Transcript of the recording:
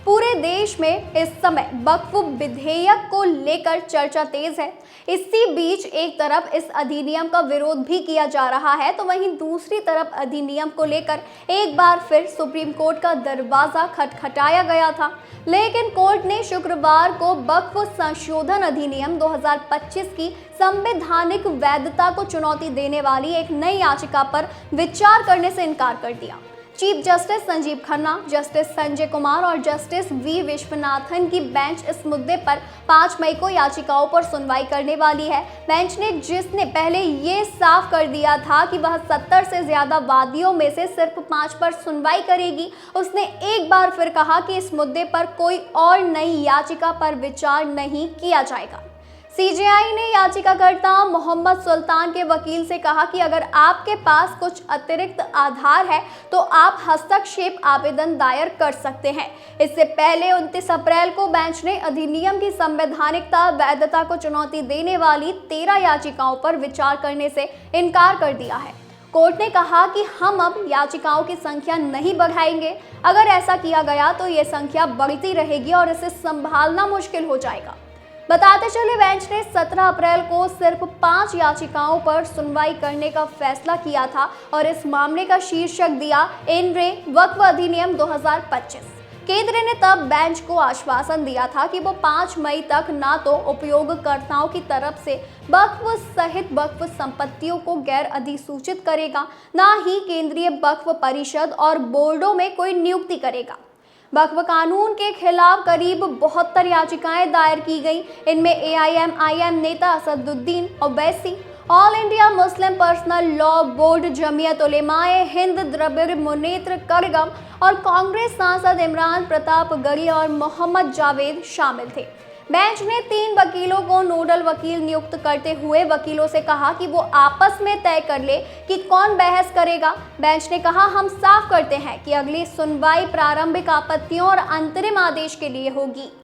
पूरे देश में इस समय वक्फ विधेयक को लेकर चर्चा तेज है। इसी बीच एक तरफ इस अधिनियम का विरोध भी किया जा रहा है, तो वहीं दूसरी तरफ अधिनियम को लेकर एक बार फिर सुप्रीम कोर्ट का दरवाजा खटखटाया गया था। लेकिन कोर्ट ने शुक्रवार को वक्फ संशोधन अधिनियम 2025 की संवैधानिक वैधता को चुनौती देने वाली एक नई याचिका पर विचार करने से इनकार कर दिया। Chief justice Sanjeev Khanna, justice Sanjay Kumar और जस्टिस वी विश्वनाथन की बेंच इस मुद्दे पर 5 मई को याचिकाओं पर सुनवाई करने वाली है। बेंच ने जिसने पहले ये साफ कर दिया था कि वह 70 से ज्यादा वादियों में से सिर्फ 5 पर सुनवाई करेगी, उसने एक बार फिर कहा कि इस मुद्दे पर कोई और नई याचिका पर विचार नहीं किया जाएगा। सीजेआई ने याचिकाकर्ता मोहम्मद सुल्तान के वकील से कहा कि अगर आपके पास कुछ अतिरिक्त आधार है तो आप हस्तक्षेप आवेदन दायर कर सकते हैं। इससे पहले 29 अप्रैल को बेंच ने अधिनियम की संवैधानिकता वैधता को चुनौती देने वाली 13 याचिकाओं पर विचार करने से इनकार कर दिया है। कोर्ट ने कहा कि हम अब याचिकाओं की संख्या नहीं बढ़ाएंगे। अगर ऐसा किया गया तो ये संख्या बढ़ती रहेगी और इसे संभालना मुश्किल हो जाएगा। बताते चले बेंच ने 17 अप्रैल को सिर्फ 5 याचिकाओं पर सुनवाई करने का फैसला किया था और इस मामले का शीर्षक दिया एनरे वक्फ अधिनियम 2025। केंद्र ने तब बेंच को आश्वासन दिया था कि वो 5 मई तक ना तो उपयोगकर्ताओं की तरफ से वक्फ सहित वक्फ संपत्तियों को गैर अधिसूचित करेगा, ना ही केंद्रीय वक्फ परिषद और बोर्डों में कोई नियुक्ति करेगा। वक्फ कानून के खिलाफ करीब 72 याचिकाएं दायर की गई। इनमें एआईएमआईएम नेता Asaduddin Owaisi, all India Muslim personal law board, Jamiat Ulema-e Hind, Dravida Munnetra Kazhagam और कांग्रेस सांसद इमरान प्रताप गढ़ी और मोहम्मद जावेद शामिल थे। बेंच ने 3 वकीलों को नोडल वकील नियुक्त करते हुए वकीलों से कहा कि वो आपस में तय कर ले कि कौन बहस करेगा। बेंच ने कहा, हम साफ करते हैं कि अगली सुनवाई प्रारंभिक आपत्तियों और अंतरिम आदेश के लिए होगी।